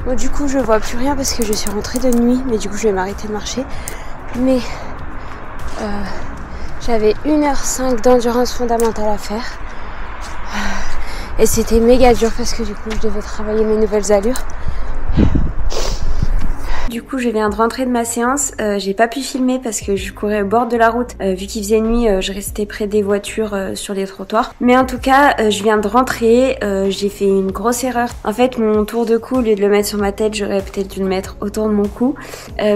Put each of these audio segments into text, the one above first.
Bon, du coup je vois plus rien parce que je suis rentrée de nuit, mais du coup je vais m'arrêter de marcher. Mais j'avais 1h05 d'endurance fondamentale à faire. Et c'était méga dur parce que du coup je devais travailler mes nouvelles allures. Du coup je viens de rentrer de ma séance, j'ai pas pu filmer parce que je courais au bord de la route. Vu qu'il faisait nuit, je restais près des voitures sur les trottoirs. Mais en tout cas, je viens de rentrer, j'ai fait une grosse erreur. En fait mon tour de cou, au lieu de le mettre sur ma tête, j'aurais peut-être dû le mettre autour de mon cou.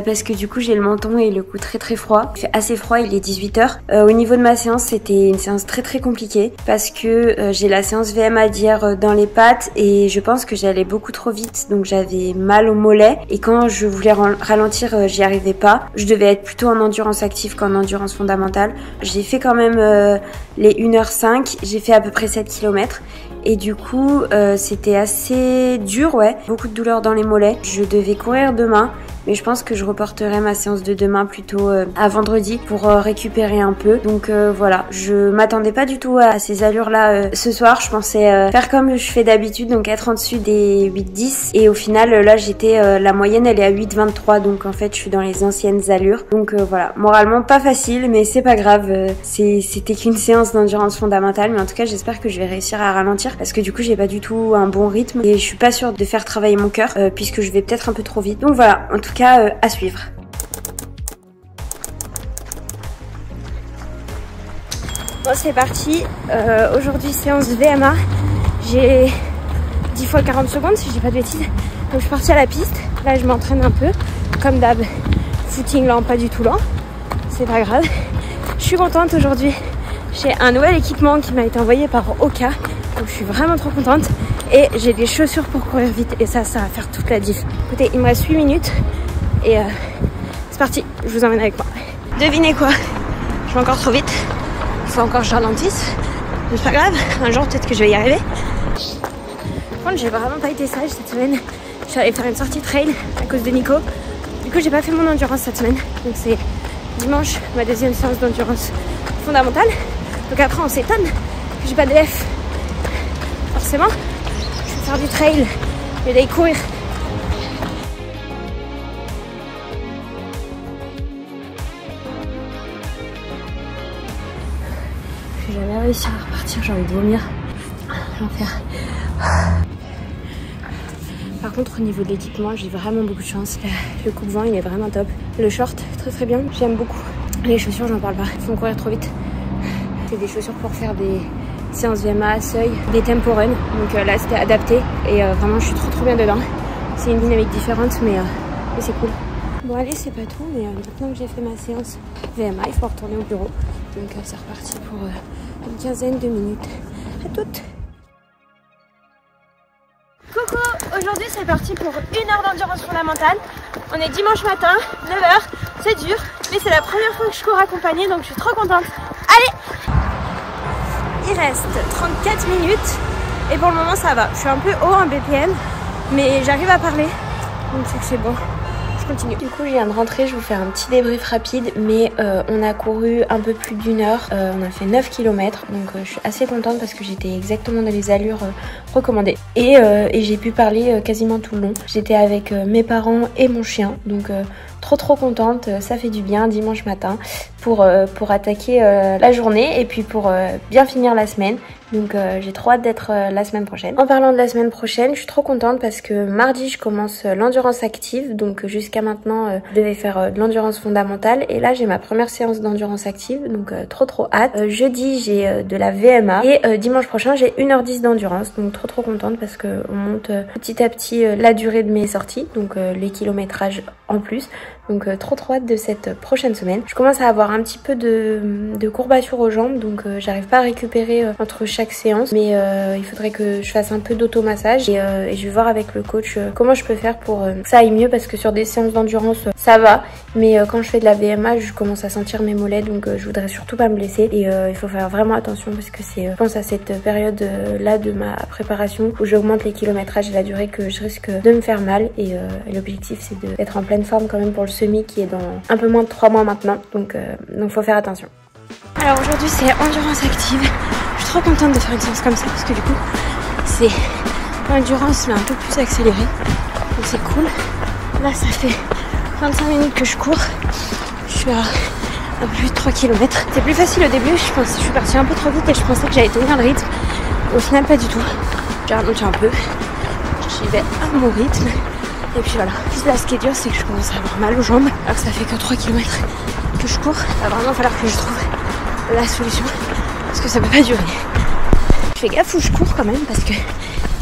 Parce que du coup j'ai le menton et le cou très froid. Il fait assez froid, il est 18h. Au niveau de ma séance, c'était une séance très compliquée. Parce que j'ai la séance VMA d'hier dans les pattes et je pense que j'allais beaucoup trop vite. Donc j'avais mal au mollet. Et quand je voulais ralentir, j'y arrivais pas. Je devais être plutôt en endurance active qu'en endurance fondamentale. J'ai fait quand même les 1h05, j'ai fait à peu près 7 km. Et du coup, c'était assez dur, ouais. Beaucoup de douleurs dans les mollets. Je devais courir demain, mais je pense que je reporterai ma séance de demain plutôt à vendredi pour récupérer un peu. Donc voilà, je m'attendais pas du tout à ces allures-là ce soir. Je pensais faire comme je fais d'habitude, donc être en dessus des 8-10. Et au final, là, j'étais la moyenne, elle est à 8-23, donc en fait, je suis dans les anciennes allures. Donc voilà, moralement pas facile, mais c'est pas grave. C'était qu'une séance d'endurance fondamentale, mais en tout cas, j'espère que je vais réussir à ralentir parce que du coup, j'ai pas du tout un bon rythme et je suis pas sûre de faire travailler mon cœur puisque je vais peut-être un peu trop vite. Donc voilà, en tout cas, à suivre. Bon, c'est parti. Aujourd'hui, séance VMA. J'ai 10 fois 40 secondes, si je dis pas de bêtises. Donc, je suis partie à la piste. Là, je m'entraîne un peu. Comme d'hab, footing lent, pas du tout lent. C'est pas grave. Je suis contente aujourd'hui. J'ai un nouvel équipement qui m'a été envoyé par Oka. Donc, je suis vraiment trop contente. Et j'ai des chaussures pour courir vite. Et ça va faire toute la diff. Écoutez, il me reste 8 minutes. Et c'est parti, je vous emmène avec moi. Devinez quoi? Je vais encore trop vite. Il faut encore que je ralentisse. Mais c'est pas grave, un jour peut-être que je vais y arriver. Par contre, j'ai vraiment pas été sage cette semaine. Je suis allée faire une sortie trail à cause de Nico. Du coup, j'ai pas fait mon endurance cette semaine. Donc c'est dimanche, ma deuxième séance d'endurance fondamentale. Donc après, on s'étonne que j'ai pas de F. Forcément, je vais faire du trail et d'aller courir. J'ai jamais réussi à repartir, j'ai envie de vomir. L'enfer. Par contre, au niveau de l'équipement, j'ai vraiment beaucoup de chance. Le coupe-vent, il est vraiment top. Le short, très bien, j'aime beaucoup. Les chaussures, j'en parle pas, ils font courir trop vite. C'est des chaussures pour faire des séances VMA à seuil, des tempo run. Donc là, c'était adapté et vraiment, je suis trop bien dedans. C'est une dynamique différente, mais c'est cool. Bon, allez, c'est pas tout, mais maintenant que j'ai fait ma séance VMA, il faut retourner au bureau. Donc c'est reparti pour une quinzaine de minutes. À toutes. Coucou, aujourd'hui c'est parti pour 1 heure d'endurance fondamentale. On est dimanche matin, 9h, c'est dur, mais c'est la première fois que je cours accompagnée, donc je suis trop contente. Allez! Il reste 34 minutes et pour le moment ça va. Je suis un peu haut en BPM, mais j'arrive à parler, donc c'est que c'est bon. Continue. Du coup je viens de rentrer, je vais vous faire un petit débrief rapide, mais on a couru un peu plus d'1 heure, on a fait 9 km, donc je suis assez contente parce que j'étais exactement dans les allures recommandées et j'ai pu parler quasiment tout le long. J'étais avec mes parents et mon chien, donc trop contente, ça fait du bien dimanche matin pour attaquer la journée et puis pour bien finir la semaine. Donc j'ai trop hâte d'être la semaine prochaine. En parlant de la semaine prochaine, je suis trop contente parce que mardi je commence l'endurance active. Donc jusqu'à maintenant je devais faire de l'endurance fondamentale et là j'ai ma première séance d'endurance active. Donc trop hâte. Jeudi j'ai de la VMA et dimanche prochain j'ai 1h10 d'endurance. Donc trop contente parce que on monte petit à petit la durée de mes sorties. Donc les kilométrages en plus. Donc trop hâte de cette prochaine semaine. Je commence à avoir un petit peu de courbature aux jambes, donc j'arrive pas à récupérer entre chaque séance, mais il faudrait que je fasse un peu d'automassage et je vais voir avec le coach comment je peux faire pour que ça aille mieux, parce que sur des séances d'endurance ça va, mais quand je fais de la VMA je commence à sentir mes mollets, donc je voudrais surtout pas me blesser et il faut faire vraiment attention parce que c'est je pense à cette période là de ma préparation où j'augmente les kilométrages et la durée que je risque de me faire mal et l'objectif c'est d'être en pleine forme quand même pour le semi qui est dans un peu moins de 3 mois maintenant, donc faut faire attention. Alors aujourd'hui c'est endurance active, je suis trop contente de faire une séance comme ça parce que du coup c'est endurance mais un peu plus accélérée, donc c'est cool. Là ça fait 25 minutes que je cours. Je suis à un peu plus de 3 km. C'est plus facile au début, je suis partie un peu trop vite et je pensais que j'allais tenir le rythme. Au final pas du tout. J'ai ralenti un peu. J'y vais à mon rythme. Et puis voilà. Juste là ce qui est dur c'est que je commence à avoir mal aux jambes. Alors que ça fait que 3 km que je cours. Il va vraiment falloir que je trouve la solution. Parce que ça peut pas durer. Je fais gaffe où je cours quand même parce que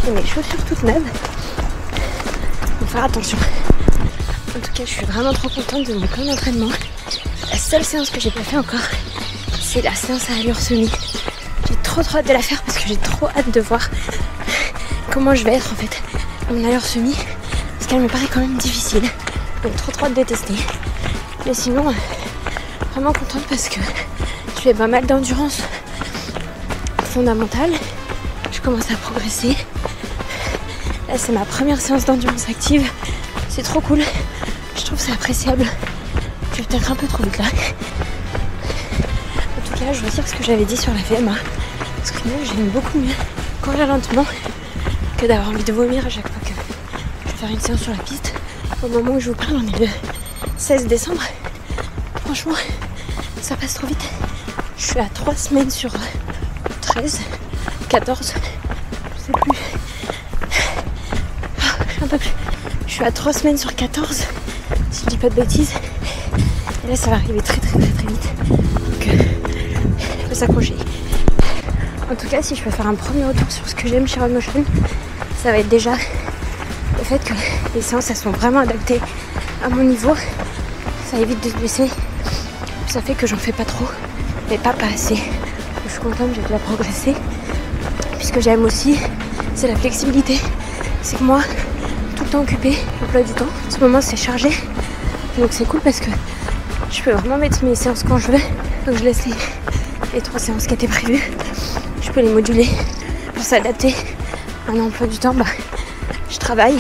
j'ai mes chaussures toutes neuves. Faut faire attention. En tout cas je suis vraiment trop contente de mon plan d'entraînement. La seule séance que j'ai pas fait encore, c'est la séance à allure semi. J'ai trop hâte de la faire parce que j'ai trop hâte de voir comment je vais être en fait à mon allure semi. Parce qu'elle me paraît quand même difficile. Donc trop hâte de tester. Mais sinon, vraiment contente parce que je fais pas mal d'endurance fondamentale. Je commence à progresser. Là c'est ma première séance d'endurance active. C'est trop cool. Je trouve que c'est appréciable. Je vais peut-être un peu trop vite là. En tout cas, je retire ce que j'avais dit sur la VMA. Parce que moi, j'aime beaucoup mieux courir lentement que d'avoir envie de vomir à chaque fois que je vais faire une séance sur la piste. Au moment où je vous parle, on est le 16 décembre. Franchement, ça passe trop vite. Je suis à 3 semaines sur 13, 14, je sais plus. Un peu plus. Je suis à 3 semaines sur 14, si je dis pas de bêtises. Et là ça va arriver très vite. Donc il faut s'accrocher. En tout cas si je peux faire un premier retour sur ce que j'aime chez RunMotion, ça va être déjà le fait que les séances elles sont vraiment adaptées à mon niveau. Ça évite de se blesser. Ça fait que j'en fais pas trop, mais pas assez. Je suis contente, j'ai déjà progressé. Puis ce que j'aime aussi, c'est la flexibilité. C'est que moi, tout le temps occupée, l'emploi du temps. En ce moment c'est chargé. Donc c'est cool parce que je peux vraiment mettre mes séances quand je veux. Donc je laisse les 3 séances qui étaient prévues. Je peux les moduler pour s'adapter à un emploi du temps. Je travaille.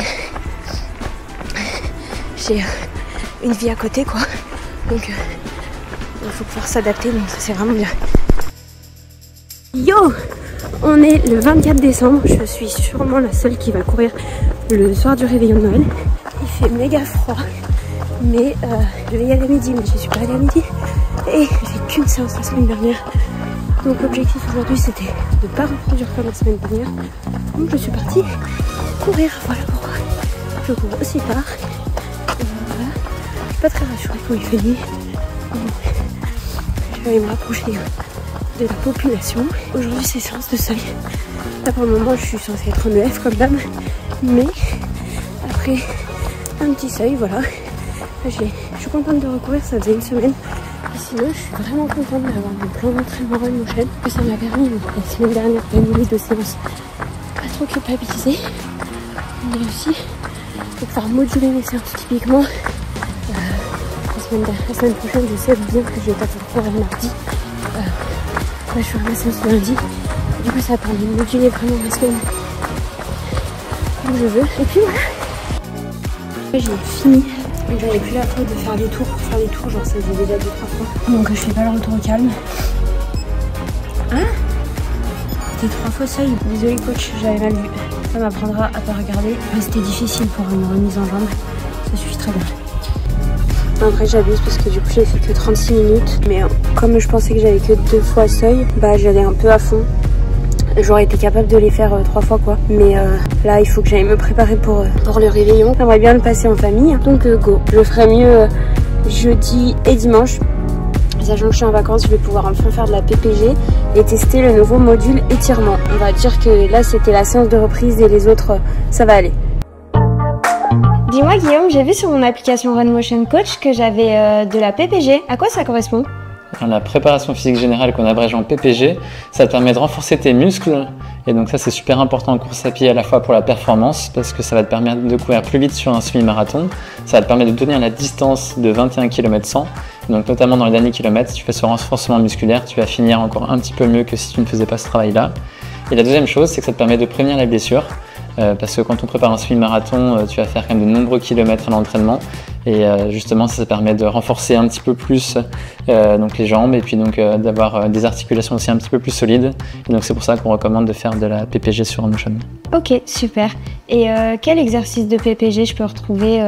J'ai une vie à côté quoi. Donc il faut pouvoir s'adapter. Donc ça c'est vraiment bien. Yo! On est le 24 décembre. Je suis sûrement la seule qui va courir le soir du réveillon de Noël. Il fait méga froid. Mais je vais y aller à midi, mais je suis pas allée à midi. Et j'ai qu'une séance la semaine dernière. Donc l'objectif aujourd'hui c'était de ne pas reproduire comme la semaine dernière. Donc je suis partie courir. Voilà pourquoi je cours aussi tard. Et voilà. Je suis pas très rassurée quand il fait nuit. Je vais aller me rapprocher de la population. Aujourd'hui c'est séance de seuil. Là pour le moment je suis censée être en EF comme d'hab. Mais après un petit seuil, voilà. Je suis contente de recourir, ça faisait une semaine. Et sinon, je suis vraiment contente d'avoir mon plan d'entraînement RunMotion. Que ça m'a permis la semaine dernière d'annuler 2 séances. Pas trop culpabiliser. Mais aussi de pouvoir moduler mes séances typiquement. La semaine prochaine, je sais bien que je vais pas pouvoir courir le mardi. Là, je ferai ma séance le lundi. Du coup, ça permet de moduler vraiment ma semaine comme je veux. Et puis voilà. J'ai fini. J'avais plus la faute de faire des tours pour faire des tours, genre ça faisait déjà 2-3 fois. Donc je fais pas le retour au calme. Hein? C'était 3 fois seuil. Désolé coach, j'avais mal vu. Ça m'apprendra à pas regarder. C'était difficile pour une remise en jambe. Ça suffit très bien. Après j'abuse parce que du coup j'ai fait que 36 minutes. Mais comme je pensais que j'avais que 2 fois seuil, bah j'allais un peu à fond. J'aurais été capable de les faire 3 fois quoi. Mais là il faut que j'aille me préparer pour le réveillon. J'aimerais bien le passer en famille. Donc go. Je ferai mieux jeudi et dimanche. Sachant que je suis en vacances, je vais pouvoir enfin faire de la PPG et tester le nouveau module étirement. On va dire que là c'était la séance de reprise et les autres ça va aller. Dis-moi Guillaume, j'ai vu sur mon application RunMotion Coach que j'avais de la PPG. À quoi ça correspond ? La préparation physique générale qu'on abrège en PPG, ça te permet de renforcer tes muscles et donc ça c'est super important en course à pied à la fois pour la performance parce que ça va te permettre de courir plus vite sur un semi-marathon, ça va te permettre de tenir la distance de 21 km/100, donc notamment dans les derniers kilomètres, si tu fais ce renforcement musculaire, tu vas finir encore un petit peu mieux que si tu ne faisais pas ce travail-là. Et la deuxième chose, c'est que ça te permet de prévenir les blessures. Parce que quand on prépare un semi-marathon, tu vas faire quand même de nombreux kilomètres à l'entraînement Et justement, ça permet de renforcer un petit peu plus donc les jambes et puis donc d'avoir des articulations aussi un petit peu plus solides. Et donc c'est pour ça qu'on recommande de faire de la PPG sur Notion. Ok, super. Et quel exercice de PPG je peux retrouver,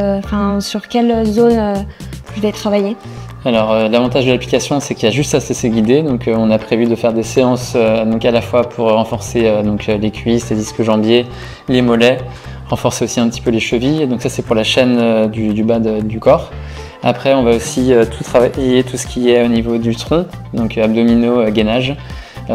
sur quelle zone je vais travailler? Alors l'avantage de l'application, c'est qu'il y a juste assez guidé, donc on a prévu de faire des séances donc à la fois pour renforcer donc les cuisses, les disques jambiers, les mollets, renforcer aussi un petit peu les chevilles, donc ça c'est pour la chaîne du bas du corps. Après on va aussi tout travailler tout ce qui est au niveau du tronc, donc abdominaux, gainage.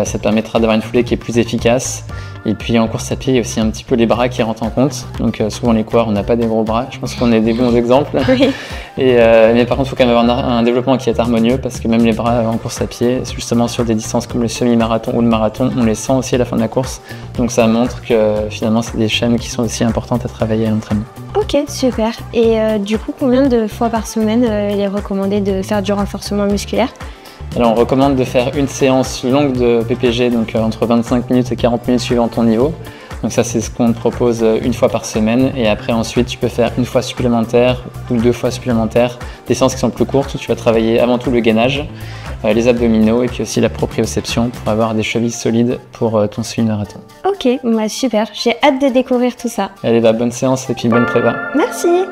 Ça permettra d'avoir une foulée qui est plus efficace. Et puis en course à pied, il y a aussi un petit peu les bras qui rentrent en compte. Donc souvent les coureurs, on n'a pas des gros bras. Je pense qu'on est des bons exemples. Oui. Mais par contre, il faut quand même avoir un développement qui est harmonieux parce que même les bras en course à pied, justement sur des distances comme le semi-marathon ou le marathon, on les sent aussi à la fin de la course. Donc ça montre que finalement, c'est des chaînes qui sont aussi importantes à travailler à l'entraînement. Ok, super. Et du coup, combien de fois par semaine il est recommandé de faire du renforcement musculaire? Alors on recommande de faire une séance longue de PPG, donc entre 25 minutes et 40 minutes suivant ton niveau. Donc ça c'est ce qu'on te propose une fois par semaine et après ensuite tu peux faire une fois supplémentaire ou 2 fois supplémentaires, des séances qui sont plus courtes où tu vas travailler avant tout le gainage, les abdominaux et puis aussi la proprioception pour avoir des chevilles solides pour ton semi-marathon. Ok, bah super, j'ai hâte de découvrir tout ça. Allez, bah, bonne séance et puis bonne prépa. Merci.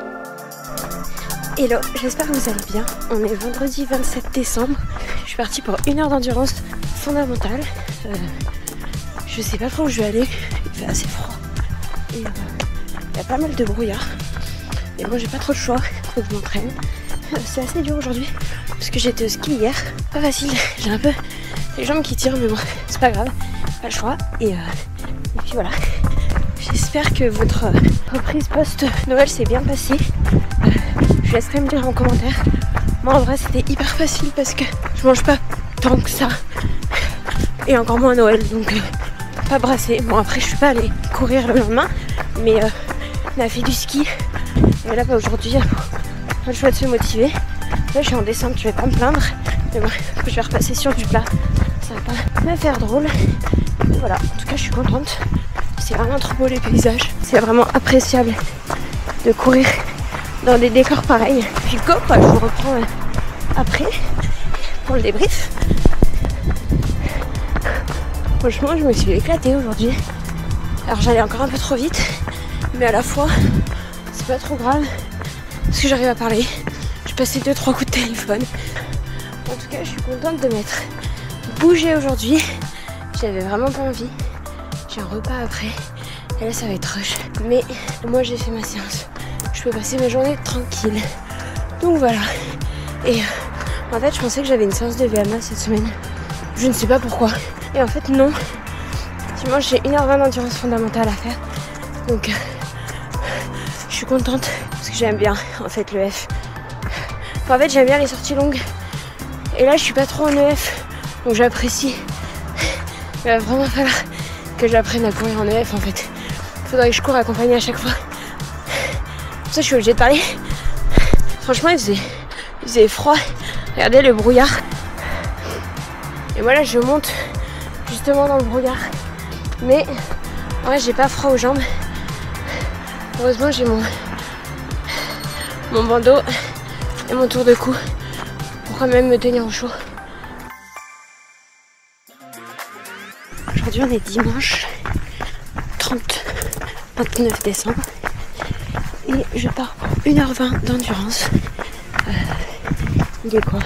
Hello, j'espère que vous allez bien. On est vendredi 27 décembre. Je suis partie pour 1 heure d'endurance fondamentale. Je sais pas trop où je vais aller. Il fait assez froid. Et il y a pas mal de brouillard. Et bon, j'ai pas trop de choix. Faut que je m'entraîne. C'est assez dur aujourd'hui parce que j'étais au ski hier. Pas facile. J'ai un peu les jambes qui tirent, mais bon, c'est pas grave. Pas le choix. Et puis voilà. J'espère que votre reprise post-Noël s'est bien passée. Je laisserai me dire en commentaire. Moi en vrai c'était hyper facile parce que je mange pas tant que ça. Et encore moins à Noël, donc pas brassé. Bon après je suis pas allée courir le lendemain, mais on a fait du ski. Mais là pas aujourd'hui, pas le choix de se motiver. Là je suis en descente, je vais pas me plaindre. Mais bon, je vais repasser sur du plat. Ça va pas me faire drôle. Mais voilà, en tout cas je suis contente. C'est vraiment trop beau les paysages. C'est vraiment appréciable de courir dans des décors pareils. Puis go quoi, je vous reprends après pour le débrief. Franchement je me suis éclatée aujourd'hui. Alors j'allais encore un peu trop vite, mais à la fois c'est pas trop grave parce que j'arrive à parler. J'ai passé 2-3 coups de téléphone. En tout cas je suis contente de m'être bougée aujourd'hui. J'avais vraiment pas envie. J'ai un repas après et là ça va être rush. Mais moi j'ai fait ma séance. Je peux passer ma journée tranquille. Donc voilà. Et en fait je pensais que j'avais une séance de VMA cette semaine. Je ne sais pas pourquoi. Et en fait non. Effectivement j'ai 1h20 d'endurance fondamentale à faire. Donc je suis contente parce que j'aime bien en fait le F. Enfin, en fait j'aime bien les sorties longues. Et là je suis pas trop en EF. Donc j'apprécie. Il va vraiment falloir que j'apprenne à courir en EF en fait. Il faudrait que je cours accompagnée à chaque fois. Ça je suis obligée de parler. Franchement il faisait froid. Regardez le brouillard. Et moi là je monte justement dans le brouillard. Mais en vrai j'ai pas froid aux jambes. Heureusement j'ai mon bandeau et mon tour de cou pour quand même me tenir au chaud. Aujourd'hui on est dimanche 29 décembre. Et je pars pour 1h20 d'endurance. Il est quoi?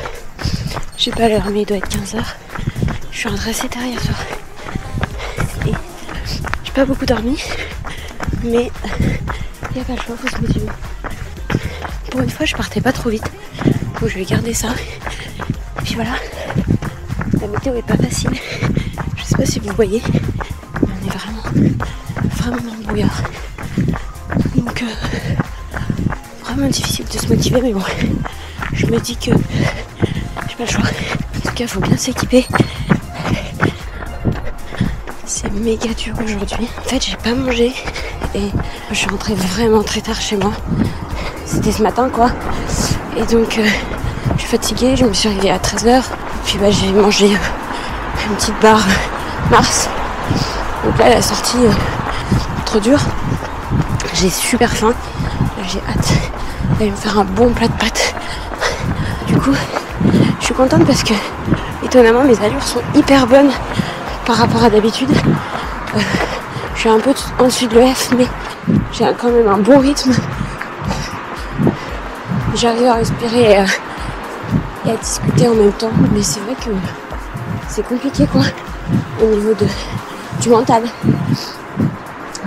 J'ai pas l'heure mais il doit être 15h. Je suis rentrée assez tard hier soir. Et j'ai pas beaucoup dormi. Mais il n'y a pas le choix, faut se motiver. Pour une fois je partais pas trop vite. Donc je vais garder ça. Et puis voilà. La météo est pas facile. Je sais pas si vous voyez. Mais on est vraiment dans le brouillard. Donc vraiment difficile de se motiver, mais bon, je me dis que j'ai pas le choix. En tout cas, il faut bien s'équiper. C'est méga dur aujourd'hui. En fait, j'ai pas mangé et je suis rentrée vraiment très tard chez moi. C'était ce matin, quoi. Et donc, je suis fatiguée. Je me suis réveillée à 13h. Puis bah, j'ai mangé une petite barre Mars. Donc là, la sortie trop dure. J'ai super faim. j'ai hâte d'aller me faire un bon plat de pâtes. Du coup, je suis contente parce que étonnamment mes allures sont hyper bonnes par rapport à d'habitude. Je suis un peu en dessus de l'EF, mais j'ai quand même un bon rythme. J'arrive à respirer et à discuter en même temps, mais c'est vrai que c'est compliqué quoi, au niveau du mental.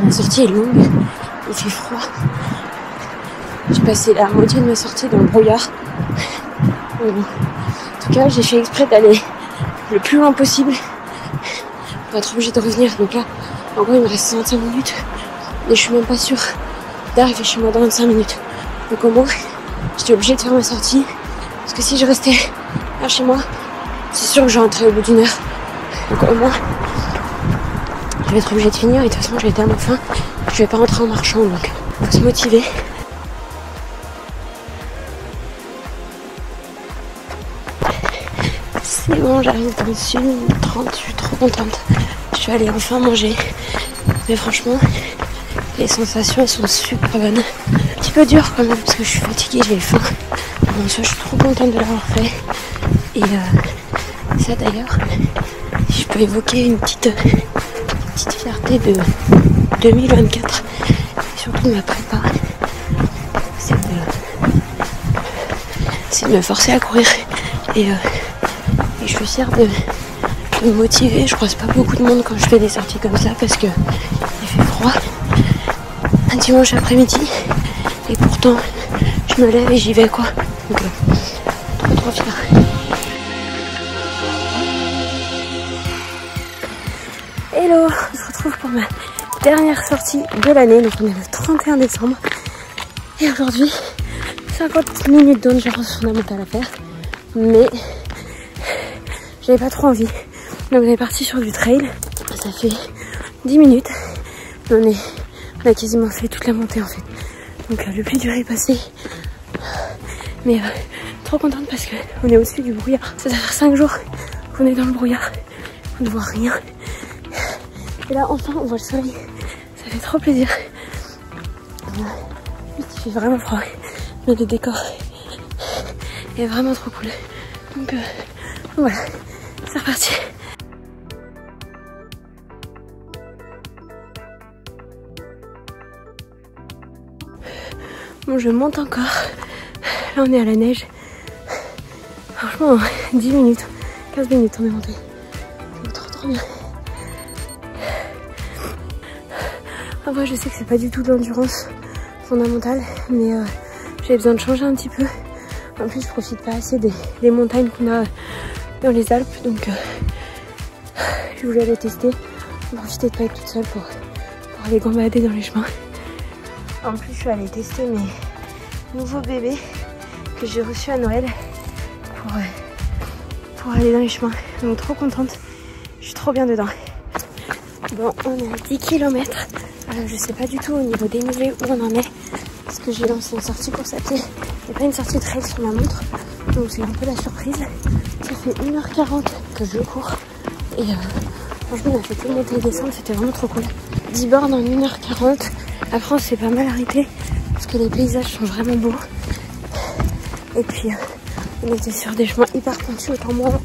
La sortie est longue, il fait froid. J'ai passé la moitié de ma sortie dans le brouillard. En tout cas, j'ai fait exprès d'aller le plus loin possible pour être obligée de revenir. Donc là, en gros, il me reste 55 minutes et je suis même pas sûre d'arriver chez moi dans 25 minutes. Donc au moins, j'étais obligée de faire ma sortie parce que si je restais là chez moi, c'est sûr que je rentrais au bout d'une heure. Donc au moins, je vais être obligée de finir et de toute façon, j'ai tellement faim, je vais pas rentrer en marchant. Donc, faut se motiver. C'est bon, j'arrive dans le sud, 30, je suis trop contente. Je suis allée enfin manger. Mais franchement, les sensations elles sont super bonnes. Un petit peu dur quand même parce que je suis fatiguée, j'ai faim. Bon, ça, je suis trop contente de l'avoir fait. Et ça d'ailleurs, si je peux évoquer une petite fierté de 2024, et surtout de ma prépa, c'est de me forcer à courir. Et je suis fière de me motiver. Je croise pas beaucoup de monde quand je fais des sorties comme ça parce que il fait froid un dimanche après-midi et pourtant je me lève et j'y vais quoi. Donc trop fière. Hello, on se retrouve pour ma dernière sortie de l'année. Donc on est le 31 décembre et aujourd'hui 50 minutes d'endurance fondamentale à faire, mais j'avais pas trop envie. Donc on est parti sur du trail. Ça fait 10 minutes. On a quasiment fait toute la montée en fait. Donc le plus dur est passé. Mais trop contente parce qu'on est au-dessus du brouillard. Ça doit faire 5 jours qu'on est dans le brouillard. On ne voit rien. Et là enfin on voit le soleil. Ça fait trop plaisir. Il fait vraiment froid. Mais le décor est vraiment trop cool. Donc voilà. C'est reparti. Bon, je monte encore. Là, on est à la neige. Franchement, 10 minutes, 15 minutes, on est monté. C'est trop bien. En vrai, je sais que c'est pas du tout de l'endurance fondamentale, mais j'ai besoin de changer un petit peu. En plus, je profite pas assez des montagnes qu'on a dans les Alpes, donc je voulais aller tester, profiter de pas être toute seule pour aller gambader dans les chemins. En plus, je suis allée tester mes nouveaux bébés que j'ai reçus à Noël pour aller dans les chemins. Donc trop contente, je suis trop bien dedans. Bon, on est à 10 km. Je sais pas du tout au niveau dénivelé où on en est, parce que j'ai lancé une sortie course à pied et pas une sortie trail sur ma montre. Donc c'est un peu la surprise. Ça fait 1h40 que je cours et franchement on a fait tout monter et descendre, c'était vraiment trop cool. 10 bornes en 1h40. Après on s'est pas mal arrêté parce que les paysages sont vraiment beaux. Et puis on était sur des chemins hyper pentus, autant moi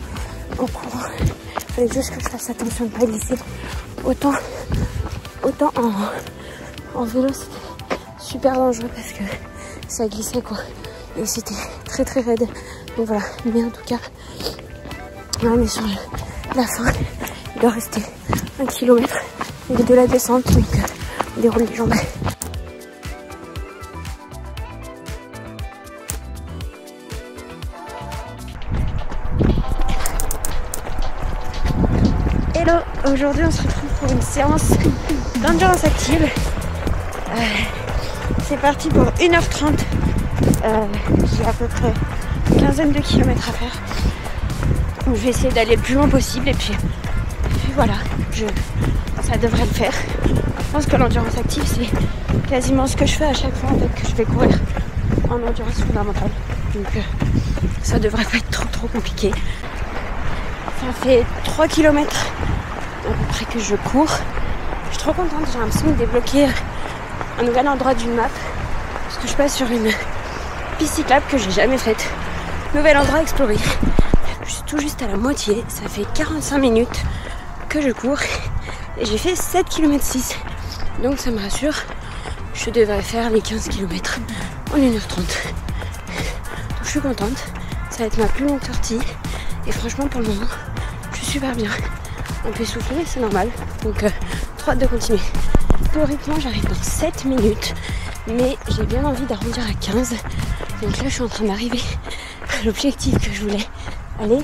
en courant. Il fallait juste que je fasse attention de ne pas glisser. Autant en vélo c'était super dangereux parce que ça glissait quoi. Et c'était très raide. Donc voilà, mais en tout cas, là on est sur la fin. Il doit rester 1 km et de la descente, donc on déroule les jambes. Hello, aujourd'hui on se retrouve pour une séance d'endurance active. C'est parti pour 1h30. J'ai à peu près une quinzaine de kilomètres à faire. Donc je vais essayer d'aller le plus loin possible et puis voilà, ça devrait le faire. Je pense que l'endurance active c'est quasiment ce que je fais à chaque fois en fait, que je vais courir en endurance fondamentale. Donc ça devrait pas être trop compliqué. Ça fait 3 km à peu près que je cours. Je suis trop contente, j'ai l'impression de débloquer un nouvel endroit d'une map. Parce je passe sur une piste cyclable que j'ai jamais faite. Nouvel endroit à explorer. Je suis tout juste à la moitié, ça fait 45 minutes que je cours et j'ai fait 7 km 6. Donc ça me rassure, je devrais faire les 15 km en 1h30. Donc je suis contente, ça va être ma plus longue sortie et franchement pour le moment, je suis super bien. On peut souffler, c'est normal, donc trop hâte de continuer. Théoriquement j'arrive dans 7 minutes, mais j'ai bien envie d'arrondir à 15. Donc là je suis en train d'arriver à l'objectif que je voulais aller,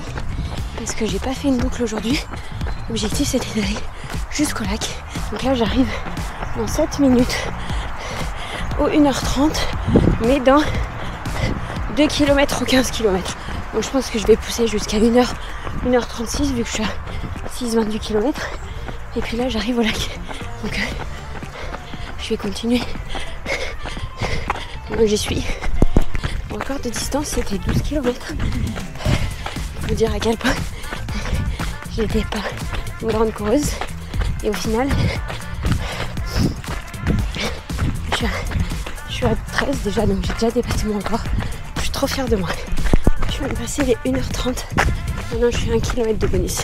parce que j'ai pas fait une boucle aujourd'hui. L'objectif c'était d'aller jusqu'au lac. Donc là j'arrive dans 7 minutes au 1h30, mais dans 2 km ou 15 km. Donc je pense que je vais pousser jusqu'à 1h36 vu que je suis à 6,28 km. Et puis là j'arrive au lac. Donc je vais continuer. Donc j'y suis. Mon record de distance c'était 12 km. Pour vous dire à quel point j'étais pas une grande coureuse. Et au final, je suis à 13 déjà, donc j'ai déjà dépassé mon record. Je suis trop fière de moi. Je viens de passer les 1h30. Maintenant je fais 1 km de bonus.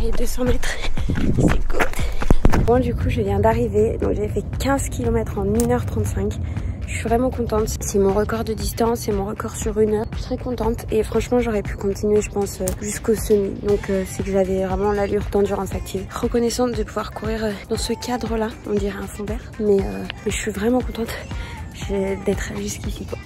Et 200 mètres, c'est good. Bon, du coup je viens d'arriver, donc j'ai fait 15 km en 1h35. Je suis vraiment contente. C'est mon record de distance, c'est mon record sur 1 heure. Je suis très contente et franchement j'aurais pu continuer je pense jusqu'au semi. Donc c'est que j'avais vraiment l'allure d'endurance active. Reconnaissante de pouvoir courir dans ce cadre là, on dirait un fond vert. Mais je suis vraiment contente d'être jusqu'ici quoi.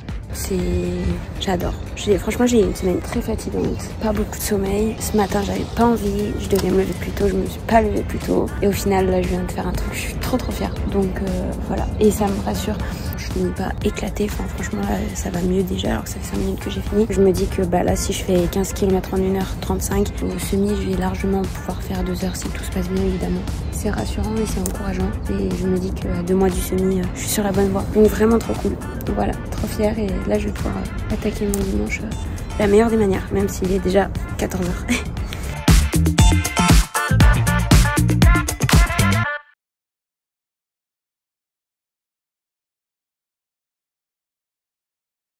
J'adore. Franchement j'ai eu une semaine très fatigante, pas beaucoup de sommeil. Ce matin j'avais pas envie, je devais me lever plus tôt, je me suis pas levée plus tôt. Et au final là je viens de faire un truc, je suis trop fière. Donc voilà, et ça me rassure. Je finis pas éclatée, enfin franchement là ça va mieux déjà alors que ça fait 5 minutes que j'ai fini. Je me dis que bah là si je fais 15 km en 1h35 au semi je vais largement pouvoir faire 2 heures si tout se passe bien évidemment. C'est rassurant et c'est encourageant et je me dis que à 2 mois du semi je suis sur la bonne voie. Donc vraiment trop cool. Donc voilà, trop fière et là je vais pouvoir attaquer mon dimanche de la meilleure des manières même s'il est déjà 14h.